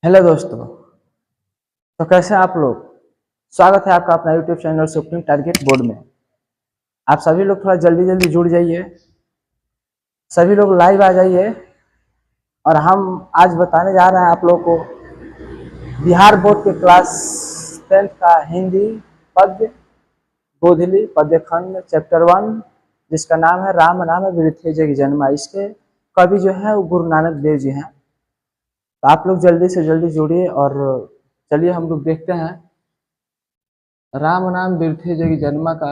Hello दोस्तों। तो कैसे हैं आप लोग। स्वागत है आपका अपना YouTube channel supreme target board में। आप सभी लोग थोड़ा जल्दी जल्दी जुड़ जाइए, सभी लोग लाइव आ जाइए। और हम आज बताने जा रहे हैं आप लोग को बिहार बोर्ड के क्लास 10th का हिंदी पद्य गोधली पद्य खंड चैप्टर 1, जिसका नाम है राम नाम वृथि जग जन्मा। इसके कवि जो है वो गुरु नानक देव जी हैं। तो आप लोग जल्दी से जल्दी जुड़िए और चलिए हम लोग देखते हैं राम नाम वृथि जग जन्मा का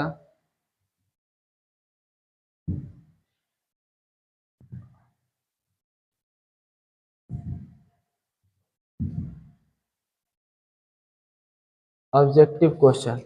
ऑब्जेक्टिव क्वेश्चन।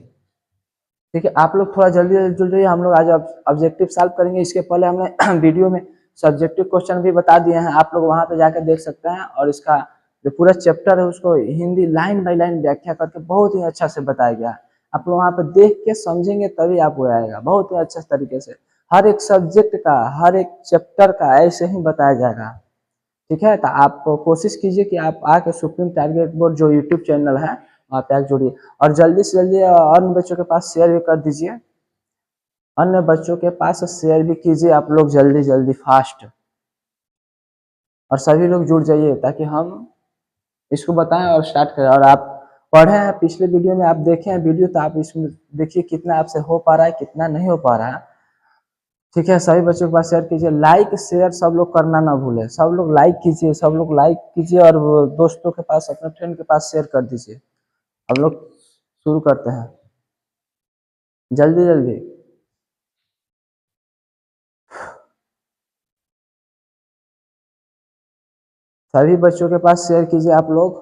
ठीक है, आप लोग थोड़ा जल्दी जल्दी जुड़ जाइए। हम लोग आज ऑब्जेक्टिव सॉल्व करेंगे। इसके पहले हमने वीडियो में सब्जेक्टिव क्वेश्चन भी बता दिए हैं, आप लोग वहां पे जाकर देख सकते हैं। और इसका जो पूरा चैप्टर है उसको हिंदी लाइन बाय लाइन व्याख्या करके बहुत ही अच्छा से बताया गया है। आप लोग वहां पर देख के समझेंगे तभी आपको आएगा बहुत ही अच्छे तरीके से। हर एक सब्जेक्ट का हर एक चैप्टर का ऐसे ही बताया जाएगा। ठीक है, तो आप कोशिश कीजिए कि आप आके सुप्रीम टारगेट बोर्ड जो यूट्यूब चैनल है वहाँ पे आके जुड़िए। और जल्दी से जल्दी अन्य बच्चों के पास शेयर भी कर दीजिए, अन्य बच्चों के पास शेयर भी कीजिए आप लोग जल्दी जल्दी फास्ट। और सभी लोग जुड़ जाइए ताकि हम इसको बताएं और स्टार्ट करें। और आप पढ़े हैं पिछले वीडियो में, आप देखे हैं वीडियो, तो आप इसमें देखिए कितना आपसे हो पा रहा है कितना नहीं हो पा रहा है। ठीक है, सभी बच्चों के पास शेयर कीजिए, लाइक शेयर सब लोग करना ना भूलें। सब लोग लाइक कीजिए, सब लोग लाइक कीजिए और दोस्तों के पास अपने फ्रेंड के पास शेयर कर दीजिए। हम लोग शुरू करते हैं जल्दी जल्दी। सभी बच्चों के पास शेयर कीजिए आप लोग।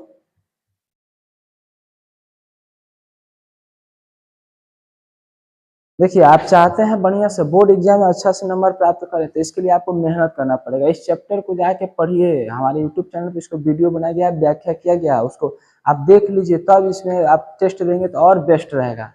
देखिए, आप चाहते हैं बढ़िया से बोर्ड एग्जाम में अच्छा से नंबर प्राप्त करें, तो इसके लिए आपको मेहनत करना पड़ेगा। इस चैप्टर को जाके पढ़िए, हमारे यूट्यूब चैनल पे इसको वीडियो बनाया गया, व्याख्या किया गया, उसको आप देख लीजिए, तब इसमें आप टेस्ट देंगे तो और बेस्ट रहेगा।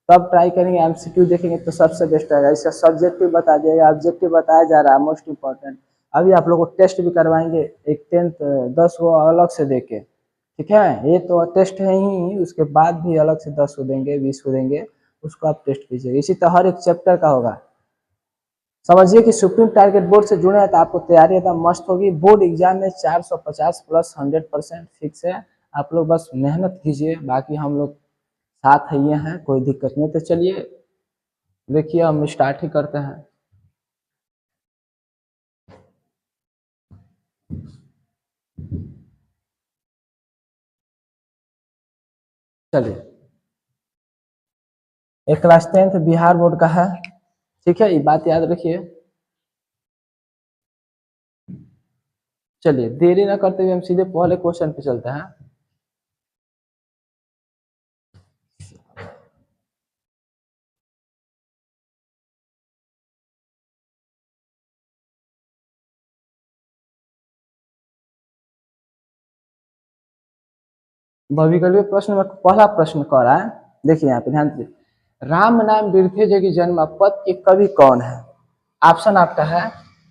तब ट्राई करेंगे, एमसीक्यू देखेंगे तो सबसे बेस्ट रहेगा। इसका सब्जेक्टिव बता दिया गया, ऑब्जेक्टिव बताया जा रहा है, मोस्ट इंपॉर्टेंट। अभी आप लोगों को टेस्ट भी करवाएंगे, एक 10th 10 को अलग से देके। ठीक है, ये तो टेस्ट है ही, उसके बाद भी अलग से 10 को देंगे 20 को देंगे, उसको आप टेस्ट कीजिएगा। इसी तरह हर एक चैप्टर का होगा। समझिए कि सुप्रीम टारगेट बोर्ड से जुड़े हैं तो आपको तैयारी एकदम मस्त होगी। बोर्ड एग्जाम में 450 प्लस 100% फिक्स है। आप लोग बस मेहनत कीजिए, बाकी हम लोग साथ ही हैं, कोई दिक्कत नहीं। तो चलिए देखिए हम स्टार्ट ही करते हैं। चलिए, एक क्लास 10th बिहार बोर्ड का है। ठीक है, ये बात याद रखिए। चलिए देरी ना करते हुए हम सीधे पहले क्वेश्चन पे चलते हैं। भविकल्पीय प्रश्न में पहला प्रश्न कह रहा है, देखिए यहाँ पे ध्यान दीजिए। राम नाम वृथि जग जन्मा पद के कवि कौन है। ऑप्शन आपका है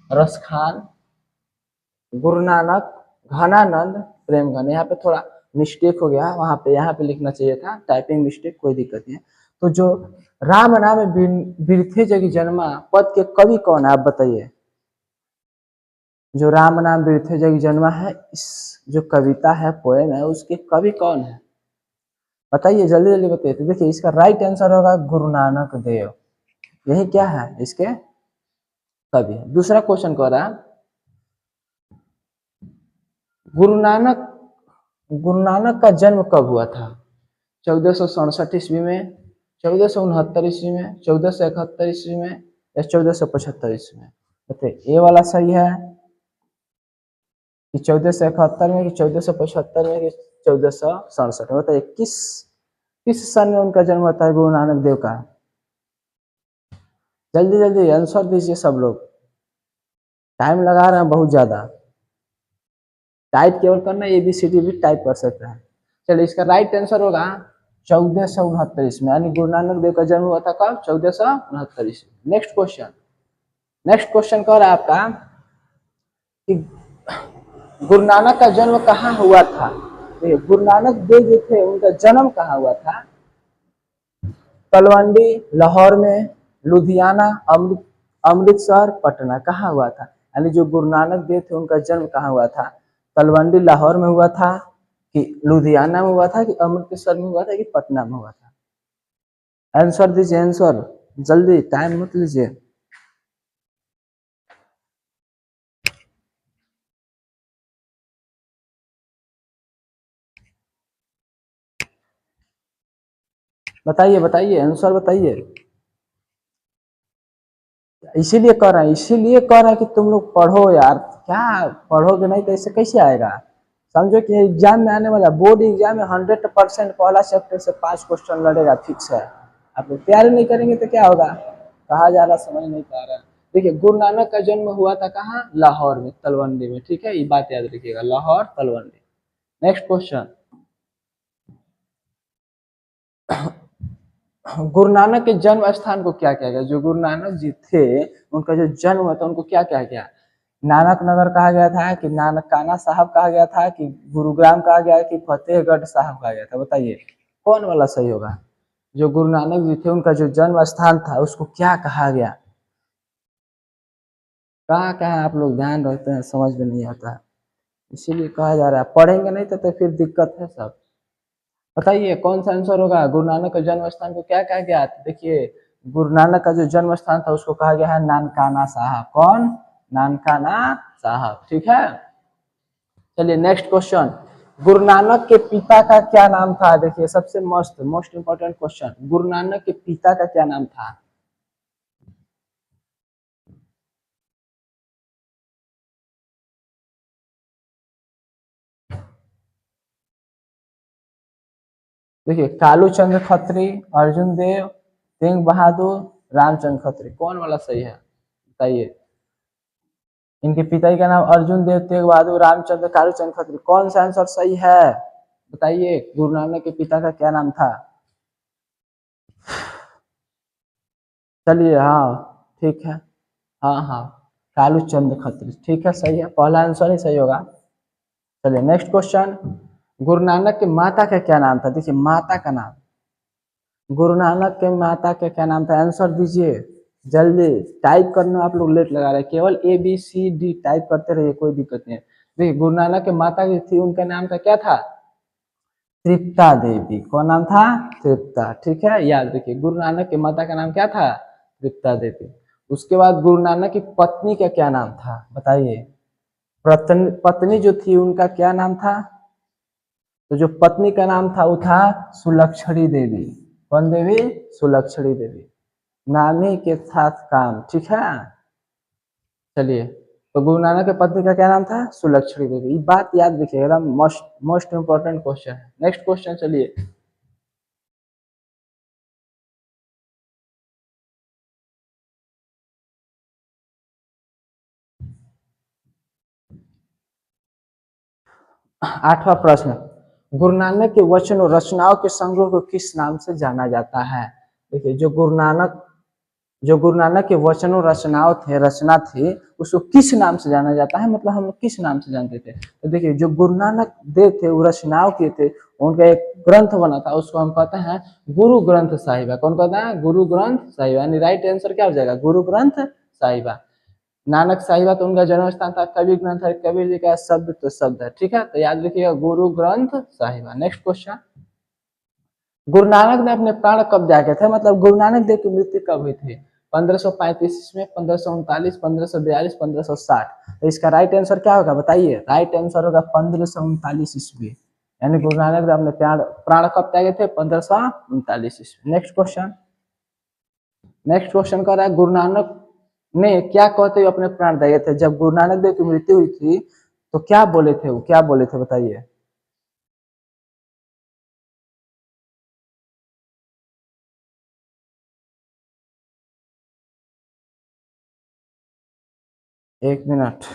रसखान, गुरु नानक, घनानंद, प्रेमगन। यहाँ पे थोड़ा मिस्टेक हो गया, वहां पे यहाँ पे लिखना चाहिए था, टाइपिंग मिस्टेक, कोई दिक्कत नहीं है। तो जो राम नाम वृथि जग जन्मा पद के कवि कौन है आप बताइए। जो राम नाम वृथि जग जन्मा है, इस जो कविता है पोएम है, उसके कवि कौन है बताइए, जल्दी जल्दी बताइए। तो देखिए इसका राइट आंसर होगा गुरु नानक देव। यही क्या है इसके कवि। दूसरा क्वेश्चन कह रहा है, गुरु नानक का जन्म कब हुआ था। 1467 ईस्वी में, 1469 ईस्वी में, 1471 ईस्वी में, या 1475 ईस्वी में। बताइए ये वाला सही है कि 1471 में, कि 1475 में, कि 1467 में। बताइए किस किस सन में उनका जन्म होता है गुरु नानक देव का। जल्दी जल्दी आंसर दीजिए सब लोग, टाइम लगा रहे हैं बहुत ज्यादा। टाइप केवल करना, ABCD भी टाइप कर सकते हैं। चलिए इसका राइट आंसर होगा 1469 ईस्वी में, यानी गुरु नानक देव का जन्म हुआ था कब 1469 ईस्वी। नेक्स्ट क्वेश्चन कह रहा है आपका कि गुरु नानक का जन्म कहाँ हुआ था। देखिए गुरु नानक देव जो थे उनका जन्म कहाँ हुआ था? तलवंडी, लाहौर में, लुधियाना, अमृतसर, पटना, कहाँ हुआ था? यानी जो गुरु नानक देव थे उनका जन्म कहाँ हुआ था? तलवंडी लाहौर में हुआ था, कि लुधियाना में हुआ था, कि अमृतसर में हुआ था, कि पटना में हुआ था? आंसर दीजिए, आंसर जल्दी, टाइम मत लीजिए। बताइए बताइए, आंसर बताइए। इसीलिए कह रहा है कि तुम लोग पढ़ो यार। क्या पढ़ोगे नहीं तो ऐसे कैसे आएगा? समझो कि एग्जाम में आने वाला बोर्ड एग्जाम में 100% पहला चैप्टर से 5 क्वेश्चन लड़ेगा, फिक्स है। आप लोग तैयारी नहीं करेंगे तो क्या होगा? कहा जा रहा समझ नहीं पा रहा। देखिए गुरु नानक का जन्म हुआ था कहाँ? लाहौर में, तलवंडी में, ठीक है, ये बात याद रखिएगा, लाहौर तलवंडी। नेक्स्ट क्वेश्चन, गुरु नानक के जन्म स्थान को क्या कहा गया? जो गुरु नानक जी थे उनका जो जन्म हुआ था उनको क्या कहा गया? नानक नगर कहा गया था, कि नानकाना साहब कहा गया था, कि गुरुग्राम कहा गया, कि फतेहगढ़ साहब कहा गया था? बताइए कौन वाला सही होगा? जो गुरु नानक जी थे उनका जो जन्म स्थान था उसको क्या कहा गया? कहाँ कहाँ आप लोग ध्यान रखते हैं, समझ में नहीं आता, इसीलिए कहा जा रहा है। पढ़ेंगे नहीं तो फिर दिक्कत है सब। बताइए कौन सा आंसर होगा? गुरु नानक के जन्म स्थान को क्या कहा गया? देखिए गुरु नानक का जो जन्म स्थान था उसको कहा गया है नानकाना साहब। कौन? नानकाना साहब, ठीक है। चलिए नेक्स्ट क्वेश्चन, गुरु नानक के पिता का क्या नाम था? देखिए सबसे most important question, Guru Nanak के पिता का क्या नाम था? देखिए कालू चंद्र खत्री, अर्जुन देव, तेग बहादुर, रामचंद्र खत्री, कौन वाला सही है? बताइए। इनके पिता का नाम अर्जुन देव, तेग बहादुर, रामचंद्र, कालूचंद खत्री, कौन सा आंसर सही है? बताइए गुरु नानक के पिता का क्या नाम था? चलिए हाँ ठीक है, हाँ हाँ, कालूचंद खत्री, ठीक है, सही है, पहला आंसर ही सही होगा। चलिए नेक्स्ट क्वेश्चन, गुरु नानक के माता का क्या नाम था? देखिए माता का नाम, गुरु नानक के माता का क्या नाम था? आंसर दीजिए जल्दी, टाइप करने में आप लोग लेट लगा रहे हैं, केवल ABCD टाइप करते रहिए, कोई दिक्कत नहीं है। देखिए गुरु नानक के माता जो थी उनका नाम का क्या था? तृप्ता देवी। कौन नाम था? तृप्ता, ठीक है, याद रखिए गुरु नानक के माता का नाम क्या था? तृप्ता देवी। उसके बाद गुरु नानक की पत्नी का क्या नाम था? बताइए। पत्नी जो थी उनका क्या नाम था? तो जो पत्नी का नाम था वो था सुलक्षणी देवी। कौन देवी? सुलक्षणी देवी। नाम ही के साथ काम, ठीक है। चलिए, तो गुरु नानक की पत्नी का क्या नाम था? सुलक्षणी देवी। ये बात याद रखिएगा, मोस्ट मोस्ट इंपॉर्टेंट क्वेश्चन है। नेक्स्ट क्वेश्चन चलिए, 8वां प्रश्न, गुरु नानक के वचन और रचनाओं के संग्रह को किस नाम से जाना जाता है? देखिए जो गुरु नानक के वचनों रचनाओं थे, रचना थी, उसको किस नाम से जाना जाता है? मतलब हम लोग किस नाम से जानते थे? तो देखिए जो गुरु नानक देव थे वो रचनाओं किए थे, उनका एक ग्रंथ बना था, उसको हम कहते हैं गुरु ग्रंथ साहिबा। कौन कहते हैं? गुरु ग्रंथ साहिबा। यानी राइट आंसर क्या हो जाएगा? गुरु ग्रंथ साहिबा। नानक साहिबा तो उनका जन्म स्थान था, कबीर ग्रंथ है, कबीर जी का शब्द तो शब्द है, ठीक है, तो याद रखिएगा गुरु ग्रंथ साहिबा। नेक्स्ट क्वेश्चन, गुरु नानक ने अपने प्राण कब त्यागे थे? मतलब गुरु नानक देव की मृत्यु कब हुई थी? 1535 में, 1539, 1542, 1560? तो इसका राइट आंसर क्या होगा? बताइए। राइट आंसर होगा 1539 ईस्वी। यानी गुरु नानक देव अपने प्राण कब त्यागे थे? 1539 ईस्वी। नेक्स्ट क्वेश्चन कर रहा है, गुरु नानक ने क्या कहते हुए अपने प्राण त्यागे थे? जब गुरु नानक देव की मृत्यु हुई थी तो क्या बोले थे? वो क्या बोले थे? बताइए। एक मिनट।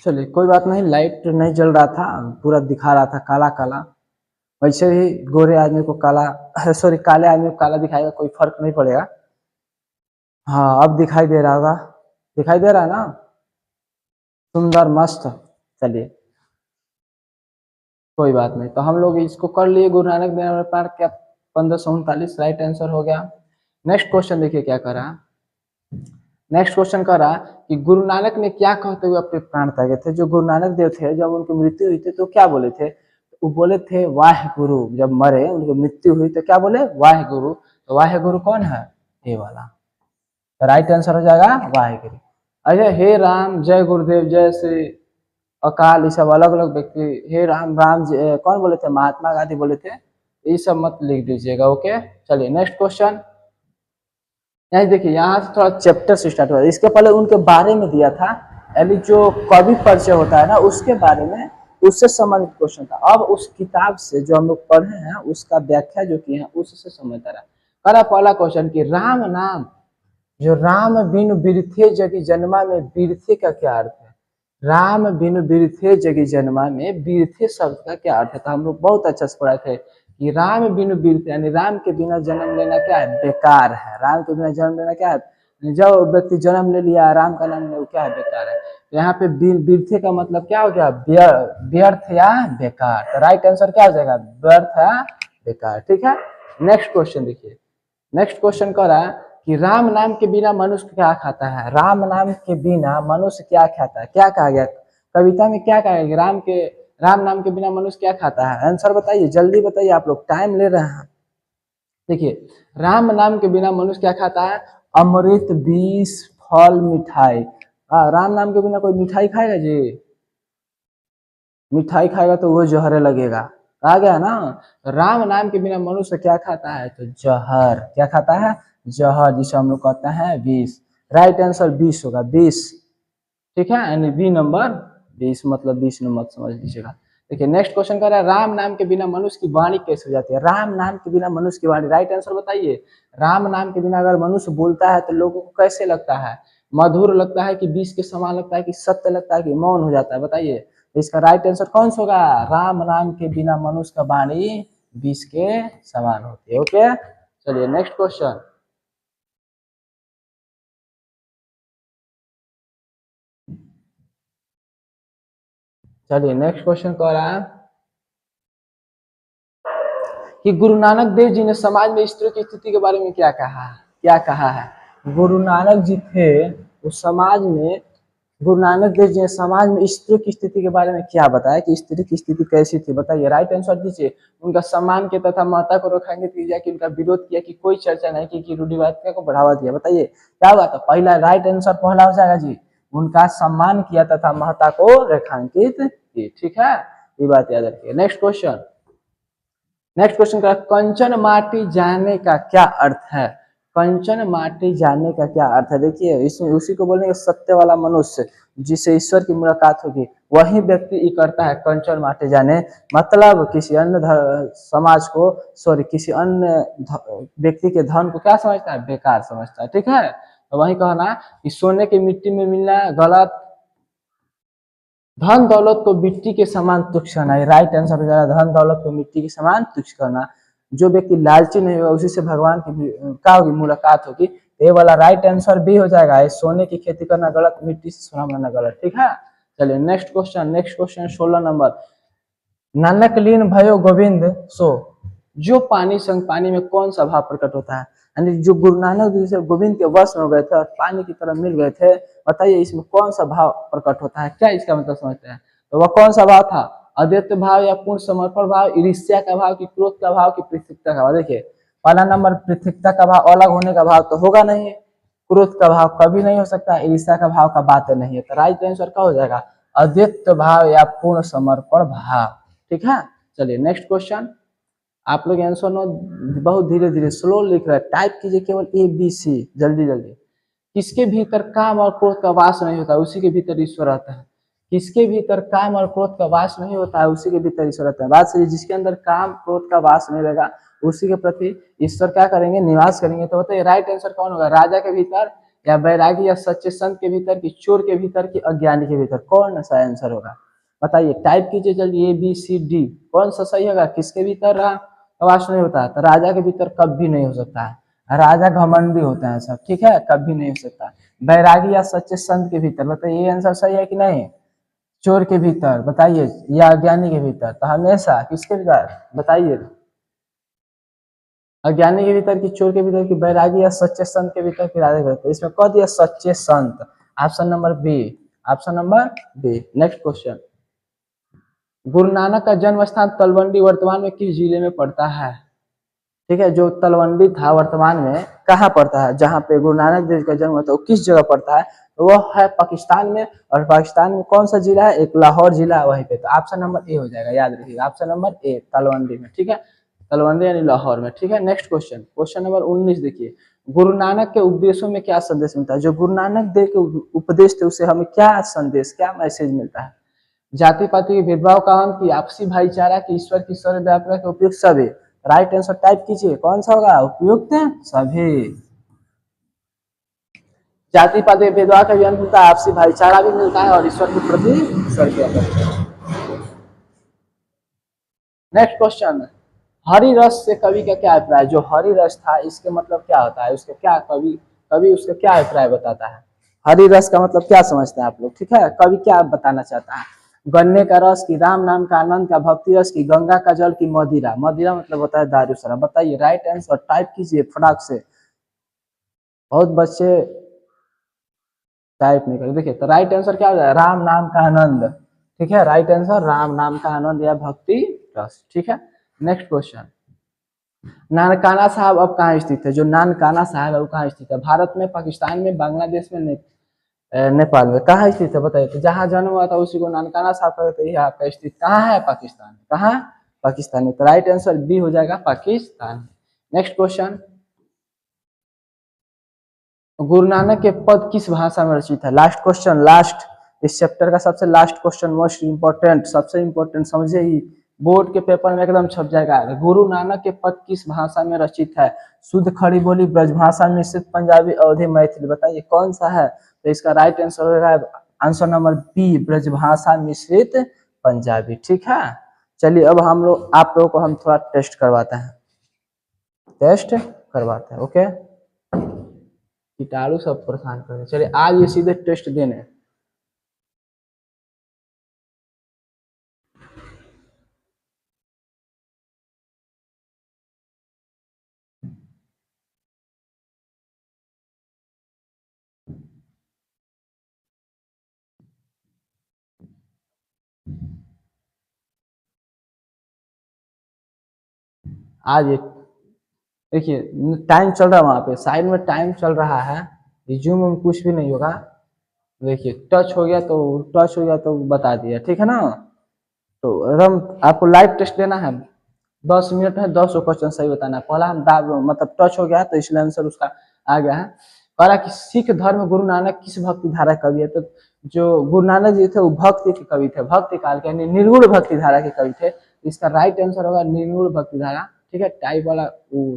चलिए कोई बात नहीं, लाइट नहीं जल रहा था, पूरा दिखा रहा था काला काला। वैसे भी गोरे आदमी को काला सॉरी काले आदमी को काला दिखाएगा, कोई फर्क नहीं पड़ेगा। हाँ अब दिखाई दे रहा होगा, दिखाई दे रहा है ना, सुंदर मस्त। चलिए कोई बात नहीं, तो हम लोग इसको कर लिए, गुरु नानक देव हमारे पास क्या 1539 राइट आंसर हो गया। नेक्स्ट क्वेश्चन देखिए क्या करा। नेक्स्ट क्वेश्चन करा कि गुरु नानक ने क्या कहते हुए अपने प्राण त्यागे थे। जो गुरु नानक देव थे जब उनकी मृत्यु हुई थी तो क्या बोले थे, वो बोले थे वाहे गुरु। जब मरे उनकी मृत्यु हुई तो क्या बोले, वाहे गुरु। तो वाहे गुरु कौन है, ये वाला। तो राइट आंसर हो जाएगा वाहे गुरु। अच्छा हे राम, जय गुरुदेव, जय श्री अकाल, ये सब अलग अलग व्यक्ति, हे राम राम कौन बोले थे, महात्मा गांधी बोले थे। ये सब मत लिख दीजिएगा, ओके। चलिए नेक्स्ट क्वेश्चन। यहाँ देखिए, यहाँ से थोड़ा चैप्टर से स्टार्ट हुआ, इसके पहले उनके बारे में दिया था, यानी जो कवि परिचय होता है ना उसके बारे में, उससे संबंधित क्वेश्चन था। अब उस किताब से जो हम लोग पढ़े हैं उसका व्याख्या जो की है उससे समझ आ रहा है। करा पहला क्वेश्चन कि राम नाम, जो राम बिनु बिरथे जगी जन्मा में बिरथे का क्या अर्थ है। राम बिनु बिरथे जगी जन्मा में बिरथे शब्द का क्या अर्थ है। तो हम लोग बहुत अच्छा से पढ़ाए थे कि राम बिनु बिरथे, यानी राम के बिना जन्म लेना क्या है, बेकार है। राम के बिना जन्म लेना क्या है, जो व्यक्ति जन्म ले लिया राम का नाम ले, वो क्या है, बेकार है। तो यहाँ पे बिरथे का मतलब क्या हो गया, व्यर्थ या बेकार। तो राइट आंसर क्या हो जाएगा, व्यर्थ या बेकार। ठीक है, नेक्स्ट क्वेश्चन देखिए। नेक्स्ट क्वेश्चन कह रहा है कि राम नाम के बिना मनुष्य क्या खाता है। राम नाम के बिना मनुष्य क्या खाता है, क्या कहा गया कविता में, क्या कहा गया, राम नाम के बिना मनुष्य क्या खाता है। आंसर बताइए, जल्दी बताइए, आप लोग टाइम ले रहे हैं। देखिए राम नाम के बिना मनुष्य क्या खाता है, अमृत, विष, फल, मिठाई। राम नाम के बिना कोई मिठाई खाएगा जी, मिठाई खाएगा तो वो जहर लगेगा। कहा गया ना, राम नाम के बिना मनुष्य क्या खाता है, तो जहर। क्या खाता है, जहर, जिसे हम लोग कहते हैं विष। राइट आंसर 20 होगा, 20। ठीक है, यानी बी नंबर 20, मतलब 20 नंबर समझ लीजिएगा। देखिए नेक्स्ट क्वेश्चन कर रहा है, राम नाम के बिना मनुष्य की वाणी कैसे हो जाती है। राम नाम के बिना मनुष्य की वाणी, राइट आंसर बताइए। राम नाम के बिना अगर मनुष्य बोलता है तो लोगों को कैसे लगता है, मधुर लगता है कि विष के समान लगता है कि सत्य लगता है कि मौन हो जाता है, बताइए। इसका राइट आंसर कौन सा होगा, राम नाम के बिना मनुष्य का वाणी विष के समान होती है, ओके। चलिए नेक्स्ट क्वेश्चन। चलिए नेक्स्ट क्वेश्चन कह रहा है कि गुरु नानक देव जी ने समाज में स्त्रियों की स्थिति के बारे में क्या कहा, क्या कहा है। गुरु नानक जी थे उस समाज में, गुरु नानक देव जी ने समाज में स्त्री की स्थिति के बारे में क्या बताया कि स्त्री की स्थिति कैसी थी, बताइए। राइट आंसर दीजिए। उनका सम्मान किया तथा महत्ता को रखांकित किया कि उनका विरोध किया कि कोई चर्चा नहीं की कि रूढ़िवादिता को बढ़ावा दिया, बताइए क्या हुआ था। पहला राइट आंसर पहला हो जाएगा जी, उनका सम्मान किया तथा महत्ता को रेखांकित की। ठीक है, ये बात याद रखिए। Next question. नेक्स्ट क्वेश्चन का, कंचन माटी जाने का क्या अर्थ है। कंचन माटी जानने का क्या अर्थ है, देखिए इसमें उसी को बोलेंगे सत्य वाला मनुष्य, जिससे ईश्वर की मुलाकात होगी, वही व्यक्ति ये करता है कंचन माटी जाने। मतलब किसी अन्य समाज को, सॉरी किसी अन्य व्यक्ति के धन को क्या समझता है, बेकार समझता है। ठीक है, तो वही कहना कि सोने की मिट्टी में मिलना गलत, धन दौलत को मिट्टी के समान तुच्छ करना। राइट आंसर हो जाएगा, धन दौलत को मिट्टी के समान तुच्छ करना। जो व्यक्ति लालची नहीं होगा उसी से भगवान की क्या होगी, मुलाकात होगी। ये वाला राइट आंसर भी हो जाएगा, सोने की खेती करना गलत, मिट्टी से सोना बनाना गलत। ठीक है, चलिए next question. Next question 16 number. Nanak लीन भयो गोविंद सो, जो पानी संग पानी में कौन सा भाव प्रकट होता है। यानी जो गुरु नानक देव से गोविंद के वश में हो गए थे और पानी की तरह मिल गए थे, बताइए इसमें कौन सा भाव प्रकट होता है, क्या इसका मतलब समझते हैं। तो वह कौन सा भाव था, अद्वैत भाव या पूर्ण समर्पण भाव, ईर्ष्या का भाव, कि क्रोध का भाव, कि पृथकता का भाव। देखिए पहला नंबर, पृथकता का भाव, अलग होने का भाव तो होगा नहीं, क्रोध का भाव कभी नहीं हो सकता, ईर्ष्या का भाव का बात नहीं है। तो राइट आंसर क्या हो जाएगा, अद्वैत भाव या पूर्ण समर्पण भाव। ठीक है, चलिए नेक्स्ट क्वेश्चन। आप लोग आंसर नो बहुत धीरे धीरे स्लो लिख रहे हैं, टाइप कीजिए केवल ABC, जल्दी जल्दी। किसके भीतर काम और क्रोध का वास नहीं होता, उसी के भीतर ईश्वर रहता है। किसके भीतर काम और क्रोध का वास नहीं होता है, उसी के भीतर ईश्वर रहता है। बात सही, जिसके अंदर काम क्रोध का वास नहीं रहेगा उसी के प्रति ईश्वर क्या करेंगे, निवास करेंगे। तो बताइए राइट आंसर कौन होगा, राजा के भीतर या बैरागी या सच्चे संत के भीतर की, चोर के भीतर की, अज्ञानी के भीतर? कौन सा आंसर होगा बताइए, टाइप कीजिए जल्दी, ए बी सी डी, कौन सा सही होगा? किसके भीतर आवास नहीं होता है? तो राजा के भीतर कभी नहीं हो सकता है, राजा घमंडी होते हैं सब, ठीक है, कभी नहीं हो सकता। बैरागी या सच्चे संत के भीतर, बताइए ये आंसर सही है कि नहीं? चोर के भीतर बताइए, या अज्ञानी के भीतर? तो हमेशा किसके भीतर बताइए, अज्ञानी के भीतर की, चोर के भीतर की, बैरागी या सच्चे संत के भीतर की, राजा के भीतर? इसमें कह दिया सच्चे संत, option number B, option number B. Next question, Guru Nanak का जन्म स्थान तलवंडी वर्तमान में किस जिले में पड़ता है? ठीक है, जो तलवंडी था वर्तमान में कहाँ पड़ता है, जहाँ पे गुरु नानक देव का जन्म होता है वो किस जगह पड़ता है? तो वो है पाकिस्तान में, और पाकिस्तान में कौन सा जिला है? एक लाहौर जिला है वहीं पे। तो ऑप्शन नंबर ए हो जाएगा, याद रखिएगा, ऑप्शन नंबर ए, तलवंडी में, ठीक है, तलवंडी यानी लाहौर में, ठीक है। नेक्स्ट क्वेश्चन, क्वेश्चन नंबर 19 देखिए, गुरु नानक के उपदेशों में क्या संदेश मिलता है? जो गुरु नानक देव के उपदेश थे उससे हमें क्या संदेश, क्या मैसेज मिलता है? जाति पाति के भेदभाव का अंत, की आपसी भाईचारा, की ईश्वर की सर्वव्यापकता के उपयुक्त सभी? राइट आंसर टाइप कीजिए, कौन सा होगा? उपयुक्त सभी। जाति पाति के भेदभाव का भी अंत मिलता है, आपसी भाईचारा भी मिलता है, और ईश्वर के प्रति सर्वव्यापकता। नेक्स्ट क्वेश्चन, हरि रस से कवि का क्या अभिप्राय? जो हरि रस था इसके मतलब क्या होता है, उसके क्या कवि कवि उसका क्या अभिप्राय बताता है? हरि रस का मतलब क्या समझते हैं आप लोग? ठीक है, कवि क्या बताना चाहता है? गन्ने का रस, की राम नाम का आनंद, का भक्ति रस, की गंगा का जल, की मदिरा? मदिरा मतलब होता है दारू शराब। बताइए राइट आंसर टाइप कीजिए फटाक से, बहुत बच्चे टाइप नहीं कर, देखिए तो राइट आंसर क्या हो जाएगा? राम नाम का आनंद, ठीक है, राइट आंसर राम नाम का आनंद या भक्ति रस, ठीक है। नेक्स्ट क्वेश्चन, नानकाना साहब अब कहाँ स्थित है? जो नानकाना साहब है वो कहाँ स्थित है? भारत में, पाकिस्तान में, बांग्लादेश में, नेपाल में? कहाँ स्थित है बताइए? तो जहाँ जन्म हुआ था उसी को नानकाना साहब कहते हैं। आपका स्थित कहाँ है? पाकिस्तान में। कहाँ? पाकिस्तान में। तो राइट आंसर बी हो जाएगा, पाकिस्तान। नेक्स्ट क्वेश्चन, गुरु नानक के पद किस भाषा में रचित है? लास्ट क्वेश्चन, लास्ट, इस चैप्टर का सबसे लास्ट क्वेश्चन, मोस्ट इंपॉर्टेंट, सबसे इंपॉर्टेंट, समझे ही, बोर्ड के पेपर में एकदम छप जाएगा। गुरु नानक के पद किस भाषा में रचित है? शुद्ध खड़ी बोली, ब्रजभाषा, मिश्रित पंजाबी, अवधी, मैथिली? बताइए कौन सा है? तो इसका राइट आंसर होगा आंसर नंबर बी, ब्रजभाषा मिश्रित पंजाबी, ठीक है। चलिए अब हम लोग, आप लोगों को हम थोड़ा टेस्ट करवाते हैं, टेस्ट करवाते हैं, ओके। कीटाणु सब परेशान कर रहे हैं। चलिए आज ये सीधे टेस्ट देने, आज एक देखिए टाइम चल रहा है, वहां पे साइड में टाइम चल रहा है, रिज्यूम में कुछ भी नहीं होगा। देखिए टच हो गया तो, टच हो गया तो बता दिया, ठीक है ना। तो एकदम आपको लाइव टेस्ट देना है, 10 मिनट है, 10 क्वेश्चन सही बताना है। पहला हम दाब मतलब टच हो गया तो इसलिए आंसर उसका आ गया है। कह रहा कि सिख धर्म गुरु नानक किस भक्ति धारा कवि है? तो जो गुरु नानक जी थे वो भक्ति के कवि थे, भक्ति काल के, यानी निर्गुण भक्ति धारा के कवि थे। इसका राइट आंसर होगा निर्गुण भक्ति धारा, ठीक है। टाइप वाला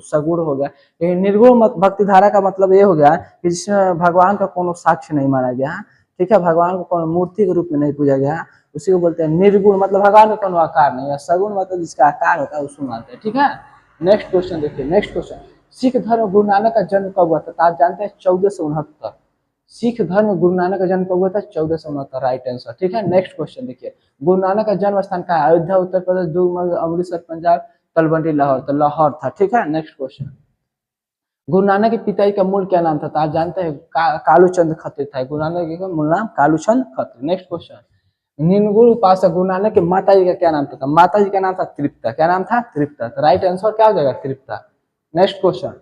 सगुण हो गया, लेकिन निर्गुण भक्ति धारा का मतलब ये हो गया कि जिसमें भगवान का कोनो साक्ष्य नहीं माना गया, ठीक है, भगवान को कोनो मूर्ति के रूप में नहीं पूजा गया, उसी को बोलते हैं निर्गुण, मतलब भगवान का कोनो आकार नहीं है। सगुण मतलब जिसका आकार होता है उसको मानते हैं, ठीक है। नेक्स्ट क्वेश्चन देखिए, नेक्स्ट क्वेश्चन, सिख धर्म गुरु नानक का जन्म कब हुआ था? तो आप जानते हैं 1469। सिख धर्म गुरु नानक का जन्म कब हुआ था? 1469, राइट आंसर, ठीक है। नेक्स्ट क्वेश्चन देखिए, गुरु नानक का जन्म स्थान कहाँ है? अयोध्या, उत्तर प्रदेश, दुर्ग, अमृतसर, पंजाब, तलवंडी, लाहौर? तो लाहौर था, ठीक है। नेक्स्ट क्वेश्चन, गुरु नानक के पिताजी का मूल क्या नाम था? तो आप जानते हैं कालूचंद खत्री था। गुरु नानक का मूल नाम कालूचंद खत्री। नेक्स्ट क्वेश्चन, निर्गुण उपासक गुरु नानक के माता जी का क्या नाम था? माता जी का नाम था तृप्ता। क्या नाम था? तृप्ता। तो राइट आंसर क्या हो जाएगा? तृप्ता। नेक्स्ट क्वेश्चन,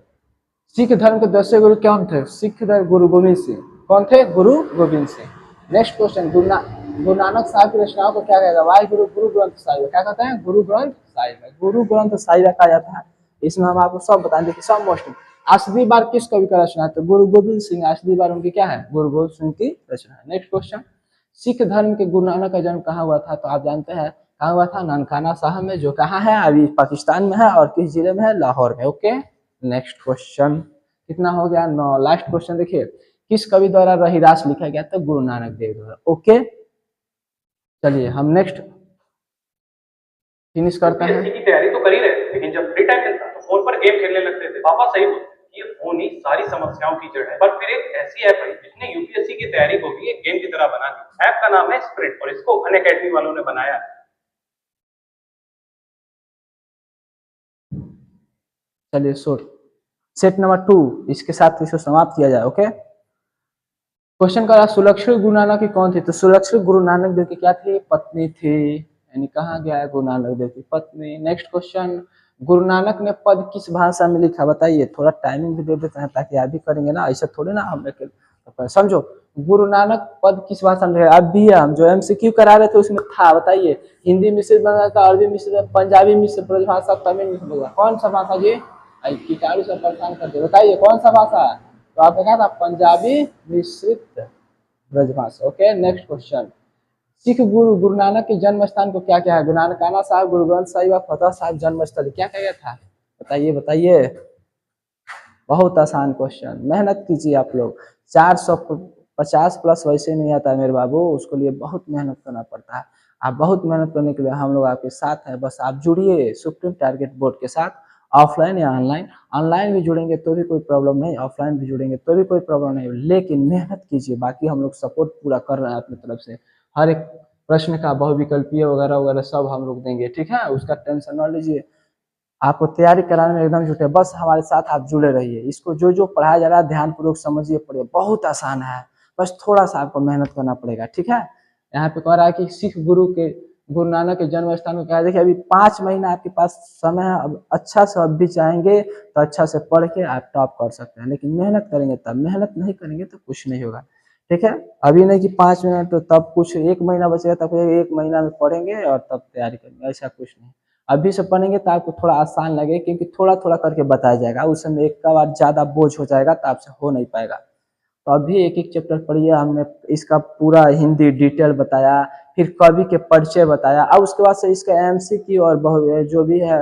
सिख धर्म के 10वें गुरु कौन थे? सिख धर्म गुरु गोविंद सिंह। कौन थे? गुरु गोविंद सिंह। नेक्स्ट क्वेश्चन, गुरु नानक साहब की रचनाओं को क्या कहेगा? वाहिगुरु, गुरु ग्रंथ साहिब। क्या कहते हैं? गुरु ग्रंथ साहिब। गुरु ग्रंथ साहिब कहा जाता है। इसमें हम आपको सब बताएं, देखिए सब मोस्ट आखिरी बार किस कवि का रचना है? तो गुरु गोविंद सिंह, आखिरी बार उनकी क्या है? गुरु गोविंद सिंह की रचना है। नेक्स्ट क्वेश्चन, सिख धर्म के गुरु नानक का जन्म कहाँ हुआ था? तो आप जानते हैं कहाँ हुआ था? नानकाना साहब में, जो कहाँ है? अभी पाकिस्तान में है, और किस जिले में है? लाहौर में, ओके। नेक्स्ट क्वेश्चन, कितना हो गया? 9। लास्ट क्वेश्चन देखिए, किस कवि द्वारा रहीरास लिखा गया था? गुरु नानक देव द्वारा। ओके, चलिए हम नेक्स्ट फिनिश करते हैं। की तैयारी तो कर ही रहे, लेकिन जब फ्री टाइम मिलता तो फोन पर गेम खेलने लगते थे। पापा सही बोलते, ये फोन ही सारी समस्याओं की जड़ है। पर फिर एक ऐसी ऐप आई जिसने यूपीएससी की तैयारी को भी एक गेम की तरह बना दी। ऐप का नाम है स्प्रिंट और इसको अनअकैडमी वालों ने बनाया है। चलिए सेट नंबर 2 इसके साथ इसको समाप्त किया जाए। ओके, क्वेश्चन करा सुलक्षण गुरु नानक की कौन थी? तो सुलक्षण गुरु नानक देव की क्या थी? पत्नी थी। यानी कहा गया है गुरु नानक देव की पत्नी। नेक्स्ट क्वेश्चन, गुरु नानक ने पद किस भाषा में लिखा? बताइए, थोड़ा टाइमिंग भी दे देते हैं ताकि आप भी करेंगे ना, ऐसा थोड़ी ना हम समझो। गुरु नानक पद किस भाषा में लिखा? अब भी हम जो MCQ करा रहे थे उसमें था, बताइए। हिंदी मिश्रित बना था, अरबी मिश्रित, पंजाबी मिश्रित, ब्रजभाषा, तमिल मिश्रित, कौन सा भाषा जी? कीटाणु से परेशान करते, बताइए कौन सा भाषा? तो आपने कहा था पंजाबी मिश्रित Brajbhasha. Okay, next question, Sikh Guru Nanak के जन्म स्थान को क्या क्या है? नानकाना साहब, गुरु ग्रंथ साहिब, फतेह साहिब जन्मस्थल, क्या क्या गया था? बताइए बताइए। बहुत आसान क्वेश्चन, मेहनत कीजिए आप लोग। 450 प्लस वैसे नहीं आता है मेरे बाबू, उसके लिए बहुत मेहनत करना पड़ता है। आप बहुत मेहनत करने के लिए हम लोग आपके साथ हैं, बस आप जुड़िए सुप्रीम टारगेट बोर्ड के साथ, ऑफलाइन या ऑनलाइन। ऑनलाइन भी जुड़ेंगे तो भी कोई प्रॉब्लम नहीं, ऑफलाइन भी जुड़ेंगे तो भी कोई प्रॉब्लम नहीं, लेकिन मेहनत कीजिए। बाकी हम लोग सपोर्ट पूरा कर रहे हैं अपनी तरफ से, हर एक प्रश्न का बहुविकल्पीय वगैरह वगैरह सब हम लोग देंगे, ठीक है, उसका टेंशन न लीजिए। आपको तैयारी कराने में एकदम जुटे, बस हमारे साथ आप जुड़े रहिए। इसको जो जो पढ़ाया जा रहा है ध्यानपूर्वक समझिए, पढ़िए, बहुत आसान है, बस थोड़ा सा आपको मेहनत करना पड़ेगा, ठीक है। यहाँ पे कह रहा है कि सिख गुरु नानक के जन्म स्थान को क्या है? देखिए अभी 5 महीना आपके पास समय है, अब अच्छा से अब भी चाहेंगे तो अच्छा से पढ़ के आप टॉप कर सकते हैं, लेकिन मेहनत करेंगे तब, मेहनत नहीं करेंगे तो कुछ नहीं होगा, ठीक है। अभी नहीं कि 5 मिनट तो तब कुछ 1 महीना बचेगा तब 1 महीना में पढ़ेंगे और तब तैयारी करेंगे, ऐसा कुछ नहीं। अभी से पढ़ेंगे तो आपको थोड़ा आसान लगे, क्योंकि थोड़ा थोड़ा करके बताया जाएगा, उस समय एक का बार ज्यादा बोझ हो जाएगा तो आपसे हो नहीं पाएगा। तो अभी एक एक चैप्टर पढ़िए, हमने इसका पूरा हिंदी डिटेल बताया, फिर कवि के परिचय बताया, अब उसके बाद से इसका MCQ और जो भी है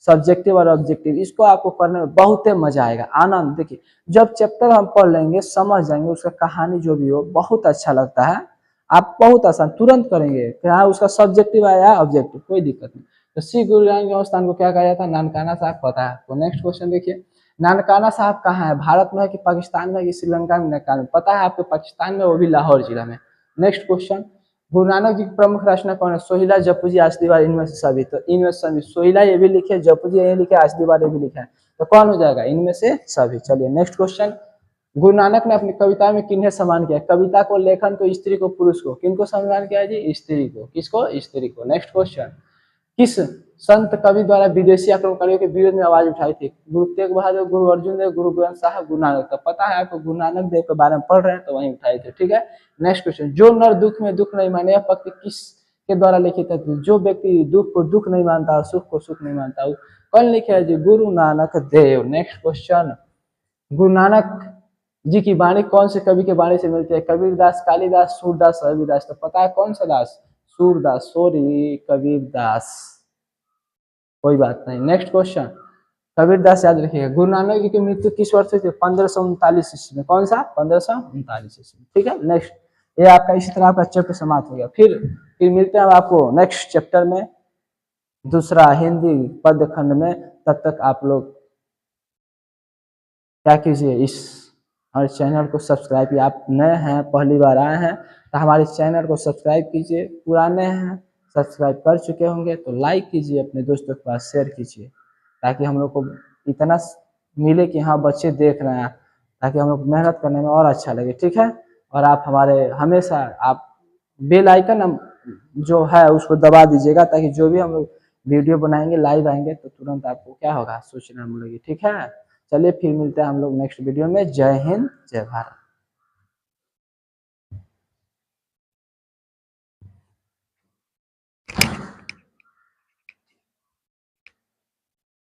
सब्जेक्टिव और ऑब्जेक्टिव, इसको आपको करने में बहुत मजा आएगा, आनंद। देखिए जब चैप्टर हम पढ़ लेंगे, समझ जाएंगे, उसका कहानी जो भी हो बहुत अच्छा लगता है, आप बहुत आसान तुरंत करेंगे। हाँ, उसका सब्जेक्टिव आया ऑब्जेक्टिव, कोई दिक्कत नहीं। तो सिख गुरु नानक के स्थान को क्या कहा जाता है? नानकाना साहब, पता है। तो नेक्स्ट क्वेश्चन देखिए, नानकाना साहब कहाँ है? भारत में है कि पाकिस्तान में कि श्रीलंका में? नानकाना पता है आपको, पाकिस्तान में, वो भी लाहौर जिला में। नेक्स्ट क्वेश्चन, गुरु नानक जी की प्रमुख रचना कौन है? सोहिला, जपुजी, आसदीवार, इनमें से सभी। तो इनमें से सभी, सोहिला ये भी लिखे, जपुजी ये लिखे, आसदीवार ये भी लिखा है, तो कौन हो जाएगा? इनमें से सभी। चलिए नेक्स्ट क्वेश्चन, गुरु नानक ने अपनी कविता में किन्हें सम्मान किया? कविता को, लेखन को, स्त्री को, पुरुष को? किनको सम्मान किया जी? स्त्री को। किसको? स्त्री को। नेक्स्ट क्वेश्चन, किस संत कवि द्वारा विदेशी आक्रमणकारियों के विरोध में आवाज उठाई थी? गुरु तेग बहादुर, गुरु अर्जुन देव, गुरु ग्रंथ साहब, गुरु नानक। तो पता है आपको, गुरु नानक देव के बारे में पढ़ रहे हैं तो वहीं उठाए थे, ठीक है। नेक्स्ट क्वेश्चन, जो नर दुख में दुख नहीं माने, यह पंक्ति किस के द्वारा लिखित है? जो व्यक्ति दुख को दुख नहीं मानता और सुख को सुख नहीं मानता, कौन लिखे है जी? गुरु नानक देव। नेक्स्ट क्वेश्चन, गुरु नानक जी की वाणी कौन से कवि के वाणी से मिलती है? कबीरदास, कालिदास, सूरदास, रविदास। तो पता है कौन सा दास? सूरदास, सॉरी कबीरदास, कोई बात नहीं। नेक्स्ट क्वेश्चन, कबीरदास याद रखिएगा। गुरु नानक जी की मृत्यु किस वर्ष हुई थी? 1539 ईस्वी में। कौन सा? 1539 ईस्वी, ठीक है। नेक्स्ट, ये आपका इसी तरह आपका चैप्टर समाप्त हो गया। फिर मिलते हैं आपको नेक्स्ट चैप्टर में, दूसरा हिंदी पद्य खंड में। तब तक आप लोग क्या कीजिए, इस हमारे चैनल को सब्सक्राइब कीजिए। आप नए हैं, पहली बार आए हैं तो हमारे चैनल को सब्सक्राइब कीजिए, पुराने हैं सब्सक्राइब कर चुके होंगे तो लाइक कीजिए, अपने दोस्तों के पास शेयर कीजिए, ताकि हम लोग को इतना मिले कि हाँ बच्चे देख रहे हैं, ताकि हम लोग मेहनत करने में और अच्छा लगे, ठीक है। और आप हमारे हमेशा आप बेल आइकन जो है उसको दबा दीजिएगा, ताकि जो भी हम लोग वीडियो बनाएंगे, लाइव आएंगे तो तुरंत आपको क्या होगा, सूचना मिलेगी, ठीक है। चलिए फिर मिलते हैं हम लोग नेक्स्ट वीडियो में। जय हिंद, जय भारत।